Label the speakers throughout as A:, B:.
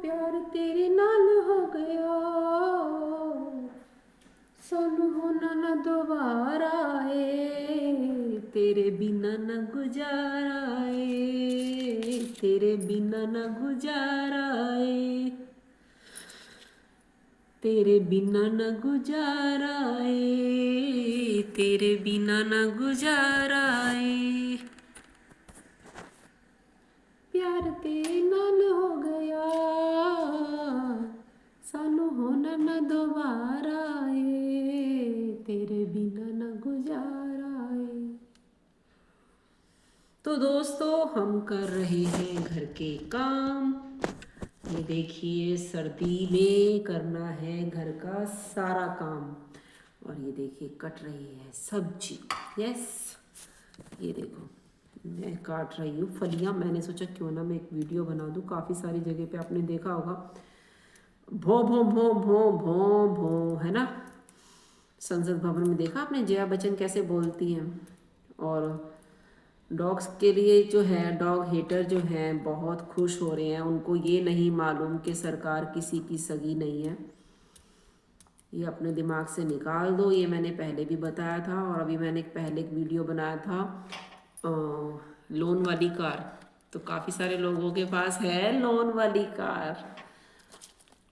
A: प्यार तेरे नाल हो गया, सानू होना ना दोबारा ए, तेरे बिना ना गुजारा ए, तेरे बिना ना गुजारा ए, तेरे बिना न गुजारा ए, तेरे बिना न गुजारा ए, प्यार तेरे नाल हो गया, सानू होना न दोबारा ए, तेरे बिना न गुजारा ए। तो दोस्तों हम कर रहे हैं घर के काम। ये देखिए सर्दी में करना है घर का सारा काम। और ये देखिए कट रही है सब्जी। यस, ये देखो मैं काट रही हूँ फलियाँ। मैंने सोचा क्यों ना मैं एक वीडियो बना दूँ। काफ़ी सारी जगह पे आपने देखा होगा भों भों भों भों भों भों, है ना। संसद भवन में देखा आपने जया बच्चन कैसे बोलती हैं। और डॉग्स के लिए जो है डॉग हेटर जो हैं बहुत खुश हो रहे हैं। उनको ये नहीं मालूम कि सरकार किसी की सगी नहीं है। ये अपने दिमाग से निकाल दो। ये मैंने पहले भी बताया था और अभी मैंने पहले एक वीडियो बनाया था लोन वाली कार। तो काफ़ी सारे लोगों के पास है लोन वाली कार।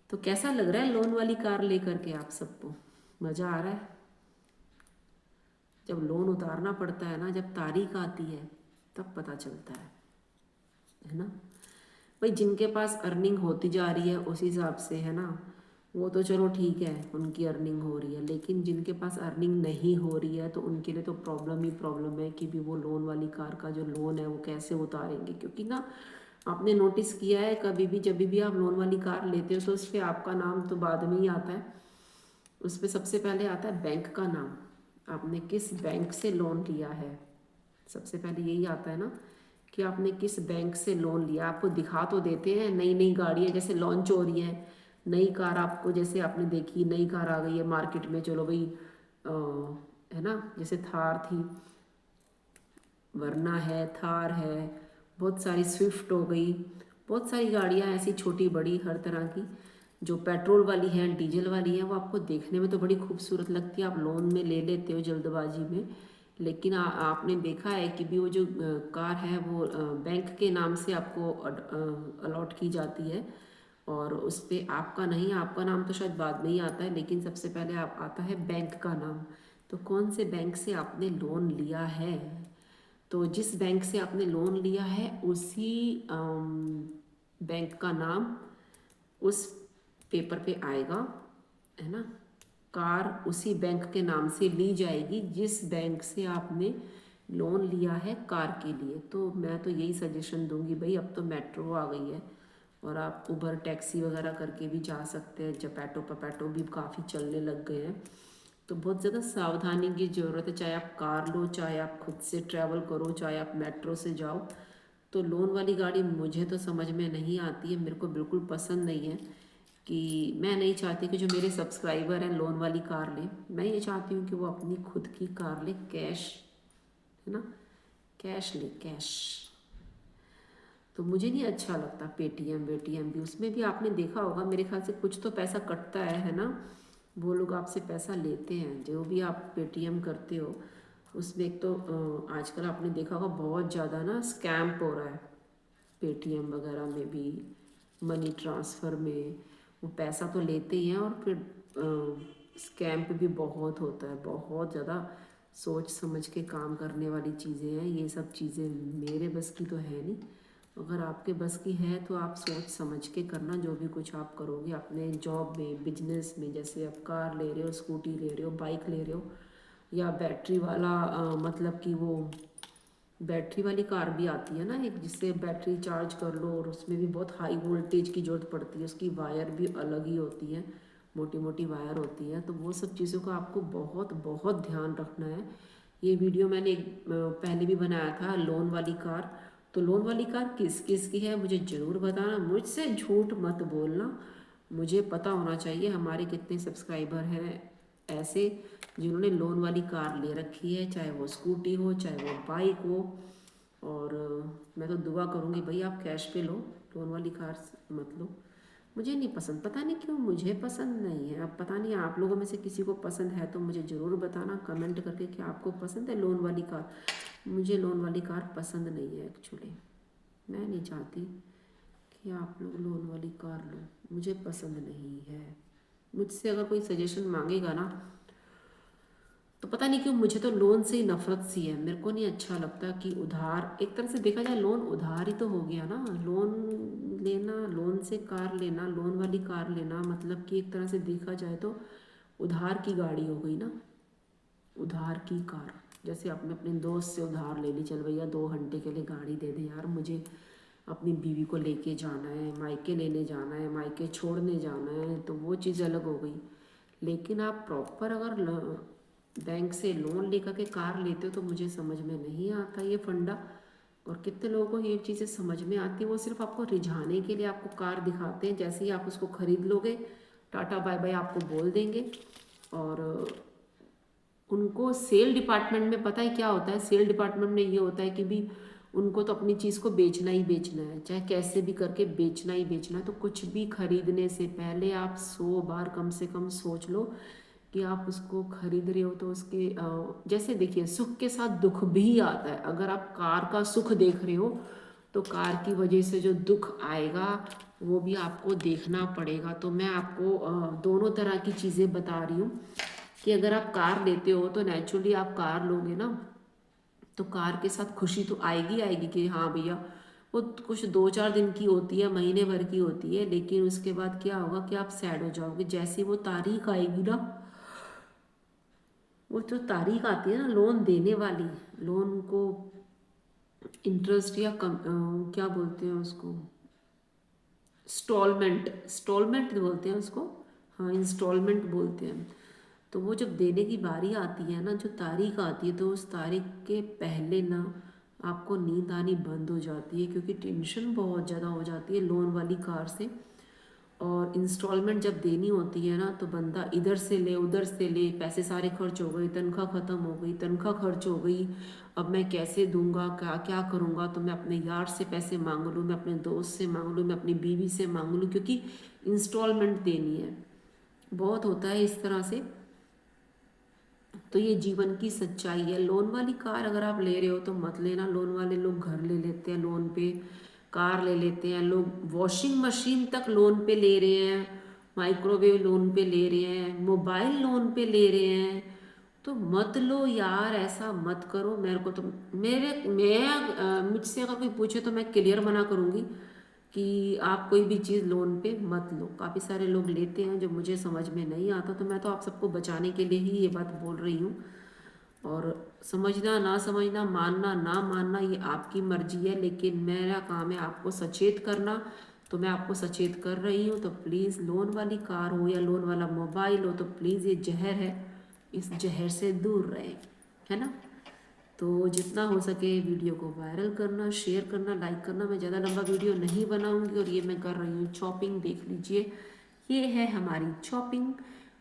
A: तो कैसा लग रहा है लोन वाली कार लेकर के आप सबको? मज़ा आ रहा है? जब लोन उतारना पड़ता है ना, जब तारीख आती है तब पता चलता है ना भाई। जिनके पास अर्निंग होती जा रही है उस हिसाब से, है ना, वो तो चलो ठीक है उनकी अर्निंग हो रही है। लेकिन जिनके पास अर्निंग नहीं हो रही है तो उनके लिए तो प्रॉब्लम ही प्रॉब्लम है कि भी वो लोन वाली कार का जो लोन है वो कैसे उतारेंगे। क्योंकि ना आपने नोटिस किया है कभी भी जब भी आप लोन वाली कार लेते हो तो उस पर आपका नाम तो बाद में ही आता है। उस पर सबसे पहले आता है बैंक का नाम, आपने किस बैंक से लोन लिया है। सबसे पहले यही आता है ना कि आपने किस बैंक से लोन लिया। आपको दिखा तो देते हैं नई नई गाड़ियाँ जैसे लॉन्च हो रही हैं, नई कार आपको जैसे आपने देखी नई कार आ गई है मार्केट में, चलो भाई है ना, जैसे थार थी, वरना है, थार है, बहुत सारी स्विफ्ट हो गई, बहुत सारी गाड़ियाँ ऐसी छोटी बड़ी हर तरह की जो पेट्रोल वाली हैं डीजल वाली हैं। वो आपको देखने में तो बड़ी खूबसूरत लगती है, आप लोन में ले लेते हो जल्दबाजी में। लेकिन आपने देखा है कि भी वो जो कार है वो बैंक के नाम से आपको अलॉट की जाती है और उस पर आपका नहीं, आपका नाम तो शायद बाद में ही आता है लेकिन सबसे पहले आप आता है बैंक का नाम। तो कौन से बैंक से आपने लोन लिया है, तो जिस बैंक से आपने लोन लिया है उसी बैंक का नाम उस पेपर पे आएगा, है ना। कार उसी बैंक के नाम से ली जाएगी जिस बैंक से आपने लोन लिया है कार के लिए। तो मैं तो यही सजेशन दूंगी भाई, अब तो मेट्रो आ गई है और आप उबर टैक्सी वगैरह करके भी जा सकते हैं। जपैटो पपैटो भी काफ़ी चलने लग गए हैं। तो बहुत ज़्यादा सावधानी की ज़रूरत है, चाहे आप कार लो, चाहे आप खुद से ट्रैवल करो, चाहे आप मेट्रो से जाओ। तो लोन वाली गाड़ी मुझे तो समझ में नहीं आती है, मेरे को बिल्कुल पसंद नहीं है। कि मैं नहीं चाहती कि जो मेरे सब्सक्राइबर हैं लोन वाली कार लें। मैं ये चाहती हूँ कि वो अपनी खुद की कार ले, कैश, है ना, कैश ले, कैश। तो मुझे नहीं अच्छा लगता पेटीएम वेटीएम भी। उसमें भी आपने देखा होगा मेरे ख्याल से कुछ तो पैसा कटता है ना। वो लोग आपसे पैसा लेते हैं जो भी आप पेटीएम करते हो उसमें। एक तो आजकल आपने देखा होगा बहुत ज़्यादा ना स्कैम हो रहा है पेटीएम वगैरह में भी, मनी ट्रांसफ़र में। वो पैसा तो लेते ही हैं और फिर स्कैम पे भी बहुत होता है, बहुत ज़्यादा सोच समझ के काम करने वाली चीज़ें हैं। ये सब चीज़ें मेरे बस की तो है नहीं। अगर आपके बस की है तो आप सोच समझ के करना जो भी कुछ आप करोगे अपने जॉब में, बिजनेस में। जैसे आप कार ले रहे हो, स्कूटी ले रहे हो, बाइक ले रहे हो, या बैटरी वाला मतलब कि वो बैटरी वाली कार भी आती है ना एक, जिससे बैटरी चार्ज कर लो और उसमें भी बहुत हाई वोल्टेज की ज़रूरत पड़ती है। उसकी वायर भी अलग ही होती है, मोटी मोटी वायर होती है। तो वो सब चीज़ों का आपको बहुत बहुत ध्यान रखना है। ये वीडियो मैंने पहले भी बनाया था लोन वाली कार। तो लोन वाली कार किस किस की है मुझे ज़रूर बताना, मुझसे झूठ मत बोलना। मुझे पता होना चाहिए हमारे कितने सब्सक्राइबर हैं ऐसे जिन्होंने लोन वाली कार ले रखी है, चाहे वो स्कूटी हो चाहे वो बाइक हो। और मैं तो दुआ करूँगी भाई आप कैश पे लो, लोन वाली कार मत लो। मुझे नहीं पसंद, पता नहीं क्यों मुझे पसंद नहीं है। अब पता नहीं आप लोगों में से किसी को पसंद है तो मुझे ज़रूर बताना कमेंट करके कि आपको पसंद है लोन वाली कार। मुझे लोन वाली कार पसंद नहीं है एक्चुअली। मैं नहीं चाहती कि आप लोग लोन वाली कार लो, मुझे पसंद नहीं है। मुझसे अगर कोई सजेशन मांगेगा ना तो पता नहीं क्यों मुझे तो लोन से ही नफरत सी है। मेरे को नहीं अच्छा लगता कि उधार, एक तरह से देखा जाए लोन उधार ही तो हो गया ना। लोन लेना, लोन से कार लेना, लोन वाली कार लेना, मतलब कि एक तरह से देखा जाए तो उधार की गाड़ी हो गई ना, उधार की कार। जैसे आपने अपने दोस्त से उधार ले ली, चल भैया 2 घंटे के लिए गाड़ी दे दे यार, मुझे अपनी बीवी को लेके जाना है, मायके लेने जाना है, मायके छोड़ने जाना है, तो वो चीज़ अलग हो गई। लेकिन आप प्रॉपर अगर बैंक से लोन लेकर के कार लेते हो तो मुझे समझ में नहीं आता ये फंडा। और कितने लोगों को ये चीज़ें समझ में आती है, वो सिर्फ आपको रिझाने के लिए आपको कार दिखाते हैं। जैसे ही आप उसको खरीद लोगे, टाटा बाय बाय आपको बोल देंगे। और उनको सेल डिपार्टमेंट में पता है क्या होता है, सेल डिपार्टमेंट में ये होता है कि भी उनको तो अपनी चीज़ को बेचना ही बेचना है, चाहे कैसे भी करके बेचना ही बेचना है। तो कुछ भी खरीदने से पहले आप 100 बार कम से कम सोच लो कि आप उसको खरीद रहे हो तो उसके जैसे देखिए सुख के साथ दुख भी आता है। अगर आप कार का सुख देख रहे हो तो कार की वजह से जो दुख आएगा वो भी आपको देखना पड़ेगा। तो मैं आपको दोनों तरह की चीज़ें बता रही हूँ कि अगर आप कार लेते हो तो नेचुरली आप कार लोगे ना तो कार के साथ खुशी तो आएगी आएगी कि हाँ भैया, वो कुछ 2-4 दिन की होती है, महीने भर की होती है। लेकिन उसके बाद क्या होगा कि आप सैड हो जाओगे जैसी वो तारीख आएगी ना। वो जो तारीख आती है ना लोन देने वाली, लोन को इंटरेस्ट या क्या बोलते हैं उसको, इंस्टॉलमेंट, इंस्टॉलमेंट बोलते हैं उसको, हाँ इंस्टॉलमेंट बोलते हैं। तो वो जब देने की बारी आती है ना, जो तारीख आती है, तो उस तारीख के पहले ना आपको नींद आनी बंद हो जाती है क्योंकि टेंशन बहुत ज़्यादा हो जाती है लोन वाली कार से। और इंस्टॉलमेंट जब देनी होती है ना तो बंदा इधर से ले उधर से ले, पैसे सारे खर्च हो गए, तनख्वाह ख़त्म हो गई, तनख्वाह खर्च हो गई, अब मैं कैसे दूंगा, क्या क्या करूँगा। तो मैं अपने यार से पैसे मांग लूँ, मैं अपने दोस्त से मांग लूँ, मैं अपनी बीवी से मांग लूँ, क्योंकि इंस्टॉलमेंट देनी है। बहुत होता है इस तरह से। तो ये जीवन की सच्चाई है। लोन वाली कार अगर आप ले रहे हो तो मत लेना। लोन वाले लोग घर ले लेते हैं लोन पे, कार ले लेते हैं लोग, वॉशिंग मशीन तक लोन पे ले रहे हैं, माइक्रोवेव लोन पे ले रहे हैं, मोबाइल लोन पे ले रहे हैं। तो मत लो यार, ऐसा मत करो। मेरे को तो मुझसे अगर कोई पूछे तो मैं क्लियर मना करूँगी कि आप कोई भी चीज़ लोन पे मत लो। काफ़ी सारे लोग लेते हैं जो मुझे समझ में नहीं आता, तो मैं तो आप सबको बचाने के लिए ही ये बात बोल रही हूँ। और समझना ना समझना, मानना ना मानना, ये आपकी मर्जी है, लेकिन मेरा काम है आपको सचेत करना। तो मैं आपको सचेत कर रही हूँ। तो प्लीज़ लोन वाली कार हो या लोन वाला मोबाइल हो, तो प्लीज़ ये जहर है, इस जहर से दूर रहें, है ना। तो जितना हो सके वीडियो को वायरल करना, शेयर करना, लाइक करना। मैं ज़्यादा लंबा वीडियो नहीं बनाऊंगी। और ये मैं कर रही हूँ चॉपिंग, देख लीजिए ये है हमारी चॉपिंग।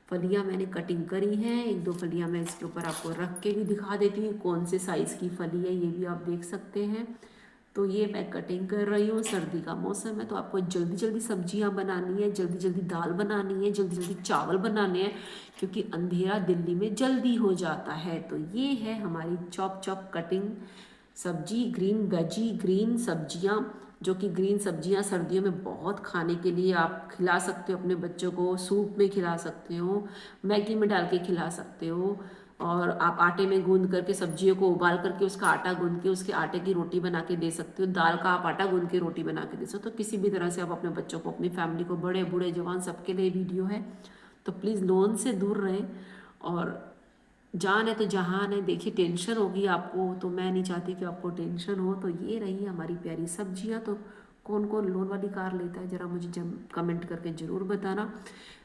A: फलियाँ मैंने कटिंग करी हैं, 1-2 फलियाँ मैं इसके ऊपर आपको रख के भी दिखा देती हूँ कौन से साइज़ की फली है, ये भी आप देख सकते हैं। तो ये मैं कटिंग कर रही हूँ। सर्दी का मौसम है तो आपको जल्दी जल्दी सब्जियां बनानी है, जल्दी जल्दी दाल बनानी है, जल्दी जल्दी चावल बनाने हैं, क्योंकि अंधेरा दिल्ली में जल्दी हो जाता है। तो ये है हमारी चॉप चॉप कटिंग सब्जी, ग्रीन वेजी, ग्रीन सब्जियां, जो कि ग्रीन सब्जियां सर्दियों में बहुत खाने के लिए आप खिला सकते हो अपने बच्चों को, सूप में खिला सकते हो, मैगी में डाल के खिला सकते हो। और आप आटे में गूंद करके सब्जियों को उबाल करके उसका आटा गूंद के उसके आटे की रोटी बना के दे सकते हो। दाल का आप आटा गूंद के रोटी बना के दे सकते हो। तो किसी भी तरह से आप अपने बच्चों को, अपनी फैमिली को, बड़े बूढ़े जवान सबके लिए वीडियो है। तो प्लीज़ लोन से दूर रहें। और जान है तो जहान है। देखिए टेंशन होगी आपको, तो मैं नहीं चाहती कि आपको टेंशन हो। तो ये रही हमारी प्यारी सब्जियां। तो कौन कौन लोन वाली कार लेता है ज़रा मुझे कमेंट करके ज़रूर बताना।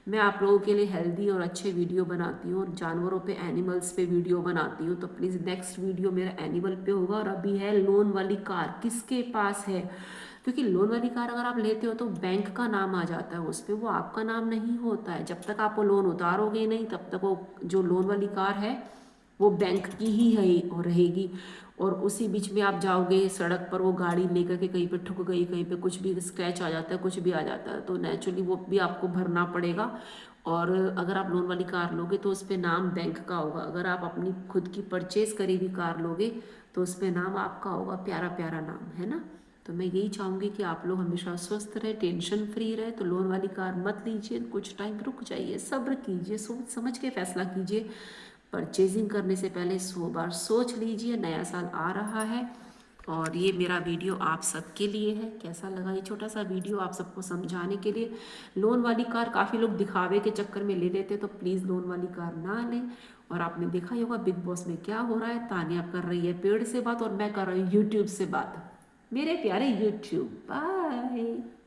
A: मैं आप लोगों के लिए हेल्दी और अच्छे वीडियो बनाती हूँ और जानवरों पे, एनिमल्स पे वीडियो बनाती हूँ। तो प्लीज़ नेक्स्ट वीडियो मेरा एनिमल पे होगा। और अभी है लोन वाली कार किसके पास है, क्योंकि लोन वाली कार अगर आप लेते हो तो बैंक का नाम आ जाता है उस पर, वो आपका नाम नहीं होता है। जब तक आप वो लोन उतारोगे नहीं तब तक वो जो लोन वाली कार है वो बैंक की ही है और रहेगी। और उसी बीच में आप जाओगे सड़क पर, वो गाड़ी लेकर के कहीं पे ठुक गई, कहीं पे कुछ भी स्क्रैच आ जाता है, कुछ भी आ जाता है, तो नेचुरली वो भी आपको भरना पड़ेगा। और अगर आप लोन वाली कार लोगे तो उस पर नाम बैंक का होगा। अगर आप अपनी खुद की परचेज करी हुई कार लोगे तो उस पर नाम आपका होगा, प्यारा प्यारा नाम है ना। तो मैं यही चाहूँगी कि आप लोग हमेशा स्वस्थ रहे, टेंशन फ्री रहे। तो लोन वाली कार मत लीजिए, कुछ टाइम रुक जाइए, सब्र कीजिए, सोच समझ के फैसला कीजिए। परचेजिंग करने से पहले 100 बार सोच लीजिए। नया साल आ रहा है और ये मेरा वीडियो आप सबके लिए है। कैसा लगा ये छोटा सा वीडियो आप सबको समझाने के लिए। लोन वाली कार काफ़ी लोग दिखावे के चक्कर में ले लेते, तो प्लीज़ लोन वाली कार ना लें। और आपने देखा ही होगा बिग बॉस में क्या हो रहा है, तानिया कर रही है पेड़ से बात और मैं कर रही हूँ यूट्यूब से बात। मेरे प्यारे यूट्यूब, बाय।